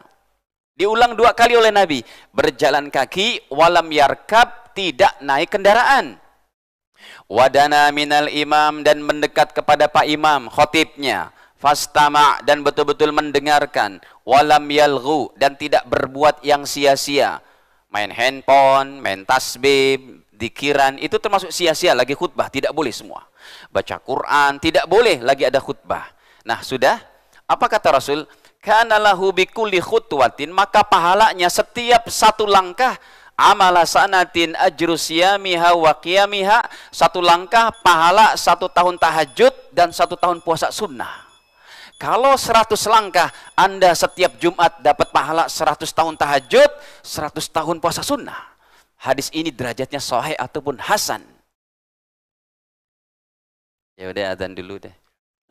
Diulang 2 kali oleh Nabi. Berjalan kaki, walam yarkab, tidak naik kendaraan. Wadana minal imam, dan mendekat kepada Pak Imam, khotibnya. Fastama', dan betul-betul mendengarkan. Walam yalghu, dan tidak berbuat yang sia-sia. Main handphone, main tasbih, dikiran, itu termasuk sia-sia, lagi khutbah, tidak boleh semua. Baca Quran, tidak boleh, lagi ada khutbah. Nah, sudah. Apa kata Rasul? Kana lahu bikulli khutwatin, maka pahalanya setiap 1 langkah, amala sanatin ajru siyamiha wa qiyamiha, 1 langkah pahala 1 tahun tahajud dan 1 tahun puasa sunnah. Kalau 100 langkah, Anda setiap Jumat dapat pahala 100 tahun tahajud, 100 tahun puasa sunnah. Hadis ini derajatnya sahih ataupun hasan. Ya udah, adzan dulu deh.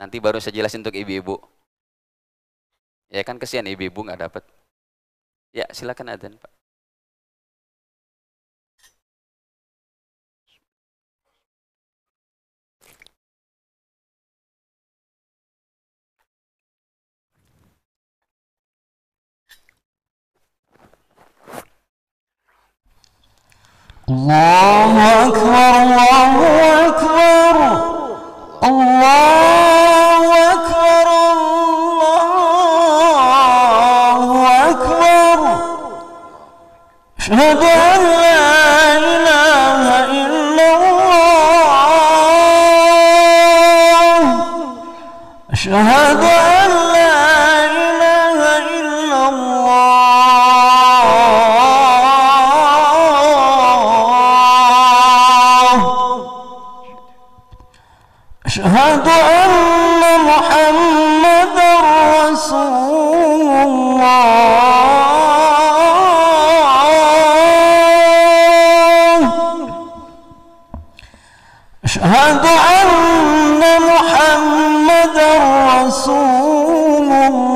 Nanti baru saya jelasin untuk ibu-ibu. Ya kan kesian ibu-ibu nggak dapat. Ya silakan adzan Pak. Allahu Akbar, Allahu Akbar, Allahu Akbar, Allahu Akbar. Asyhadu an la ilaha illallah. Asyhadu an la ilaha illallah. Asyhadu anna Muhammadar Rasulullah. أشهد أن محمدا رسول الله.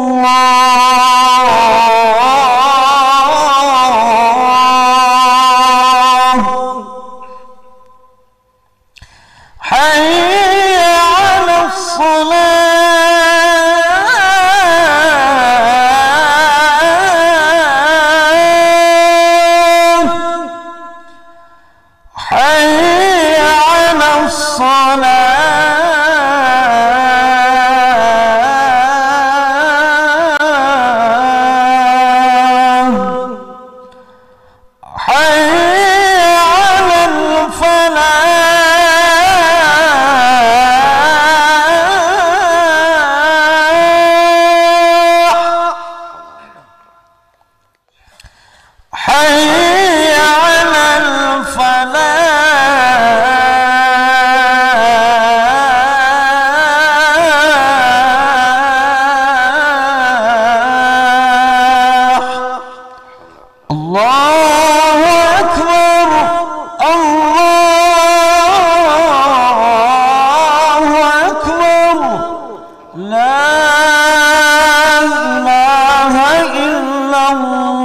حي على الصلاة. حي على الصلاة. حي على الفلاح. حي على الفلاح. الله أكبر، الله أكبر. لا إله إلا الله.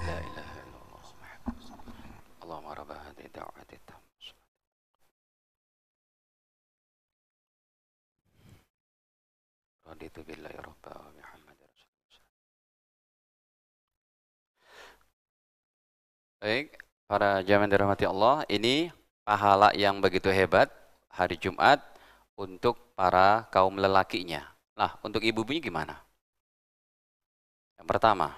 La ilaha illallah. Allahumma rabb hadhihi da'wati tammah. Raditu billahi rabba wa Muhammadin rasulullah. Baik, Para jamaah dirahmati Allah, ini pahala yang begitu hebat hari Jumat untuk para kaum lelakinya. Nah, untuk ibu-ibunya gimana? Yang pertama,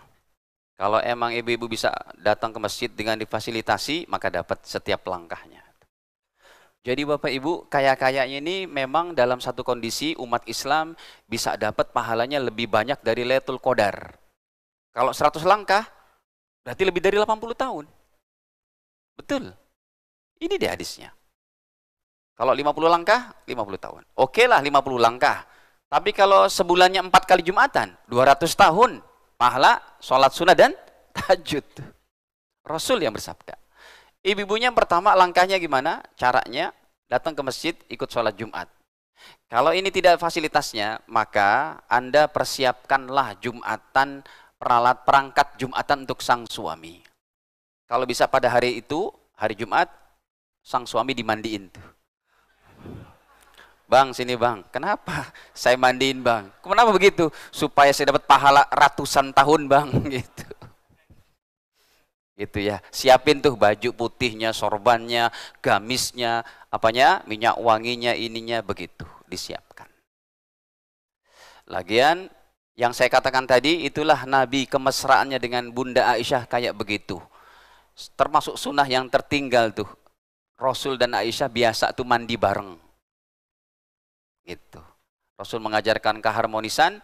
kalau emang ibu-ibu bisa datang ke masjid dengan difasilitasi, maka dapat setiap langkahnya. Jadi Bapak Ibu, kaya-kayanya ini memang dalam satu kondisi umat Islam bisa dapat pahalanya lebih banyak dari Lailatul Qadar. Kalau 100 langkah, berarti lebih dari 80 tahun. Betul. Ini dia hadisnya. Kalau 50 langkah, 50 tahun. Oke lah 50 langkah. Tapi kalau sebulannya 4 kali Jumatan, 200 tahun. Pahala, sholat sunnah dan tahajud. Rasul yang bersabda. Ibu-ibunya yang pertama langkahnya gimana? Caranya datang ke masjid ikut sholat Jumat. Kalau ini tidak fasilitasnya, maka Anda persiapkanlah Jumatan, perangkat Jumatan untuk sang suami. Kalau bisa pada hari itu, hari Jumat, sang suami dimandiin tuh. Bang, sini bang. Kenapa? Saya mandiin bang. Kenapa begitu? Supaya saya dapat pahala ratusan tahun bang. Gitu. Gitu ya. Siapin tuh baju putihnya, sorbannya, gamisnya, apanya, minyak wanginya, ininya, begitu. Disiapkan. Lagian, yang saya katakan tadi, itulah Nabi kemesraannya dengan Bunda Aisyah kayak begitu. Termasuk sunnah yang tertinggal tuh. Rasul dan Aisyah biasa tuh mandi bareng. Gitu. Rasul mengajarkan keharmonisan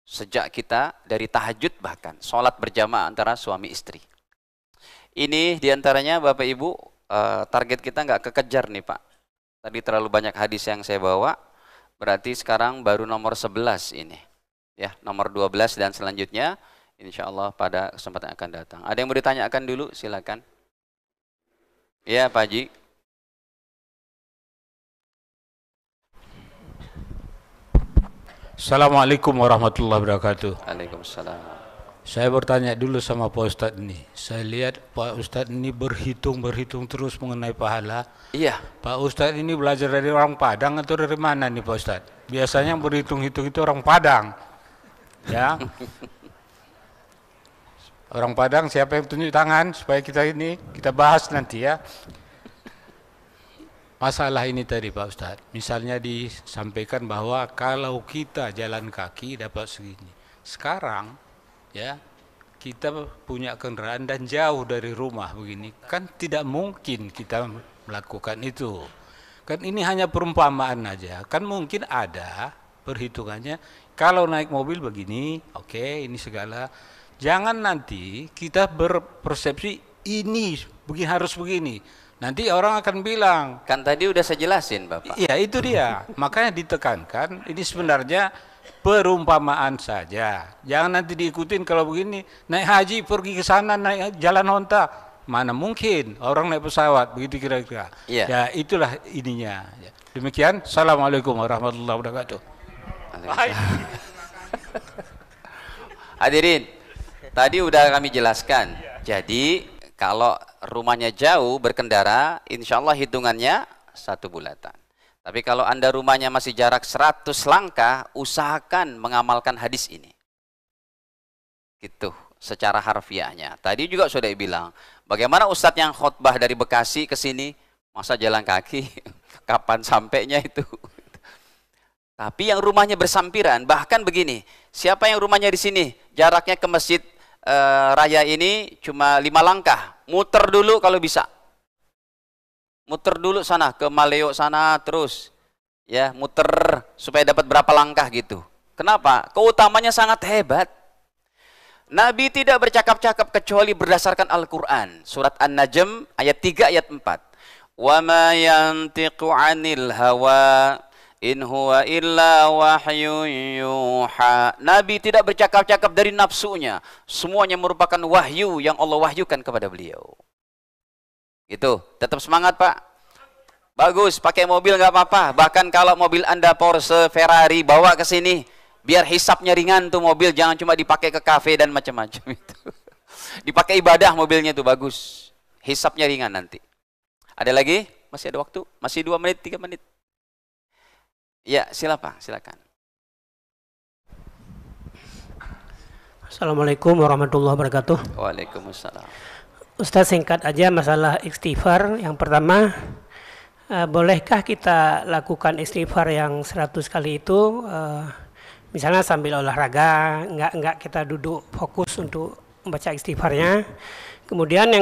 sejak kita dari tahajud bahkan. Sholat berjamaah antara suami istri. Ini diantaranya Bapak Ibu, target kita nggak kekejar nih Pak. Tadi terlalu banyak hadis yang saya bawa. Berarti sekarang baru nomor 11 ini. Ya, nomor 12 dan selanjutnya. Insya Allah pada kesempatan yang akan datang. Ada yang mau ditanyakan dulu? Silakan. Ya Pak Haji. Assalamualaikum warahmatullahi wabarakatuh. Waalaikumsalam. Saya bertanya dulu sama Pak Ustadz ini. Saya lihat Pak Ustadz ini berhitung terus mengenai pahala. Iya. Pak Ustadz ini belajar dari orang Padang atau dari mana nih Pak Ustadz? Biasanya berhitung-hitung itu orang Padang. Ya. Orang Padang siapa yang tunjuk tangan supaya kita bahas nanti ya. Masalah ini tadi Pak Ustadz, misalnya disampaikan bahwa kalau kita jalan kaki dapat segini. Sekarang ya kita punya kendaraan dan jauh dari rumah begini, kan tidak mungkin kita melakukan itu. Kan ini hanya perumpamaan aja, kan mungkin ada perhitungannya. Kalau naik mobil begini, oke, ini segala. Jangan nanti kita berpersepsi ini harus begini. Nanti orang akan bilang. Kan tadi udah saya jelasin Bapak. Iya itu dia. Makanya ditekankan ini sebenarnya perumpamaan saja. Jangan nanti diikutin kalau begini. Naik haji pergi ke sana naik jalan onta. Mana mungkin orang naik pesawat begitu kira-kira. Iya. Ya itulah ininya. Demikian. Assalamualaikum warahmatullahi wabarakatuh. Hadirin, tadi udah kami jelaskan. Jadi kalau rumahnya jauh berkendara, insya Allah hitungannya 1 bulatan. Tapi kalau Anda rumahnya masih jarak 100 langkah, usahakan mengamalkan hadis ini. Gitu, secara harfiahnya. Tadi juga sudah bilang, bagaimana Ustadz yang khutbah dari Bekasi ke sini, masa jalan kaki, kapan sampainya itu? Tapi yang rumahnya bersampiran, bahkan begini, siapa yang rumahnya di sini, jaraknya ke masjid raya ini cuma 5 langkah, muter dulu kalau bisa, muter dulu sana ke Maleo sana terus, ya muter supaya dapat berapa langkah gitu. Kenapa? Keutamanya sangat hebat. Nabi tidak bercakap-cakap kecuali berdasarkan Al-Quran. Surat An-Najm ayat 3 ayat 4. Wa ma yantiqu 'anil hawa in huwa illa wahyu yuha. Nabi tidak bercakap-cakap dari nafsunya. Semuanya merupakan wahyu yang Allah wahyukan kepada beliau. Gitu. Tetap semangat Pak. Bagus, pakai mobil nggak apa-apa. Bahkan kalau mobil Anda Porsche, Ferrari, bawa ke sini. Biar hisapnya ringan tuh mobil. Jangan cuma dipakai ke kafe dan macam-macam itu. Dipakai ibadah mobilnya tuh bagus. Hisapnya ringan nanti. Ada lagi? Masih ada waktu? Masih 2 menit, 3 menit. Ya, silakan. Assalamualaikum warahmatullahi wabarakatuh. Waalaikumsalam. Ustaz, singkat aja masalah istighfar. Yang pertama, bolehkah kita lakukan istighfar yang 100 kali itu misalnya sambil olahraga, enggak kita duduk fokus untuk membaca istighfarnya. Kemudian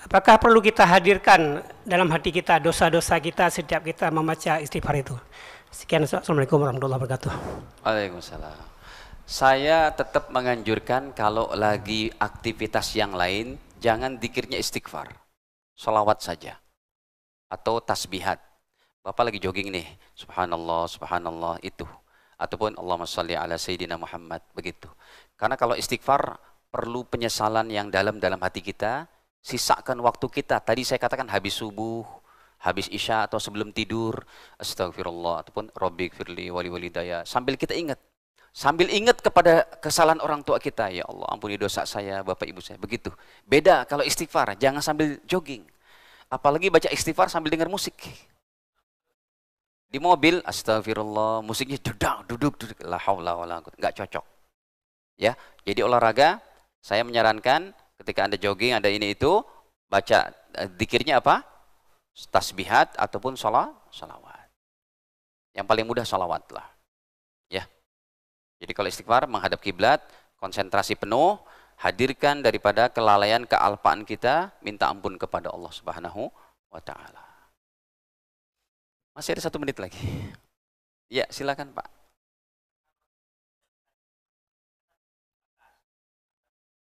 apakah perlu kita hadirkan dalam hati kita dosa-dosa kita setiap kita membaca istighfar itu? Sekian, Assalamualaikum warahmatullahi wabarakatuh. Waalaikumsalam. Saya tetap menganjurkan kalau lagi aktivitas yang lain, jangan zikirnya istighfar. Sholawat saja. Atau tasbihat. Bapak lagi jogging nih, subhanallah, subhanallah, itu. Ataupun Allahumma sholli ala Sayyidina Muhammad, begitu. Karena kalau istighfar, perlu penyesalan yang dalam hati kita, sisakan waktu kita. Tadi saya katakan habis subuh, habis isya atau sebelum tidur, astagfirullah, ataupun Rabbi gfirli wali walidaya. Sambil kita ingat. Sambil ingat kepada kesalahan orang tua kita, ya Allah ampuni dosa saya, bapak ibu saya, begitu. Beda kalau istighfar, jangan sambil jogging. Apalagi baca istighfar sambil dengar musik. Di mobil, astagfirullah, musiknya duduk, la haula wala quwwata, enggak cocok. Ya, jadi olahraga, saya menyarankan ketika Anda jogging, ada ini itu, baca zikirnya apa? Tasbihat ataupun sholawat. Yang paling mudah sholawat lah. Ya. Jadi kalau istighfar menghadap kiblat, konsentrasi penuh, hadirkan daripada kelalaian, kealpaan kita, minta ampun kepada Allah Subhanahu wa taala. Masih ada 1 menit lagi. Ya, silakan Pak.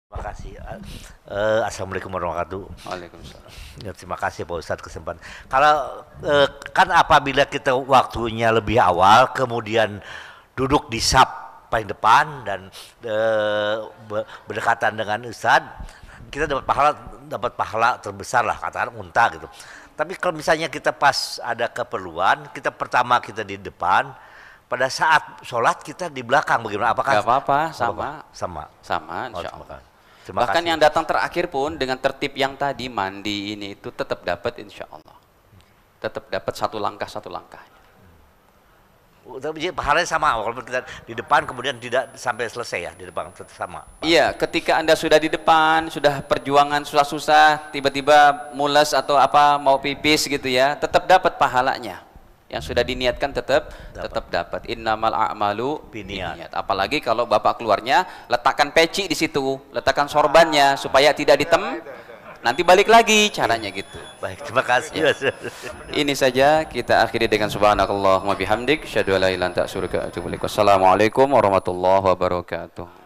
Terima kasih. Assalamualaikum warahmatullahi wabarakatuh. Waalaikumsalam. Ya, terima kasih Pak Ustadz kesempatan. Kalau kan apabila kita waktunya lebih awal, kemudian duduk di saf paling depan dan berdekatan dengan Ustadz, kita dapat pahala terbesar lah, katakan unta gitu. Tapi kalau misalnya kita pas ada keperluan, pertama kita di depan, pada saat sholat kita di belakang, bagaimana? Apakah? Gak apa-apa, sama, insya Allah. Bahkan yang datang terakhir pun dengan tertib yang tadi, mandi ini itu tetap dapat insya Allah. Tetap dapat satu langkah. Tapi pahalanya sama, walaupun kita di depan kemudian tidak sampai selesai ya, di depan tetap sama. Iya, ketika Anda sudah di depan, sudah perjuangan susah-susah, tiba-tiba mules atau apa, mau pipis gitu ya, tetap dapat pahalanya. Yang sudah diniatkan tetap dapat. Innamal a'malu binniyat. Apalagi kalau Bapak keluarnya, letakkan peci di situ, letakkan sorbannya supaya tidak nanti balik lagi, caranya gitu. Baik, terima kasih. Ya. Ini saja kita akhiri dengan subhanakallahumma bihamdik, syahadu la ilaha illa anta astaghfiruka wa atubu ilaik. Wassalamualaikum warahmatullahi wabarakatuh.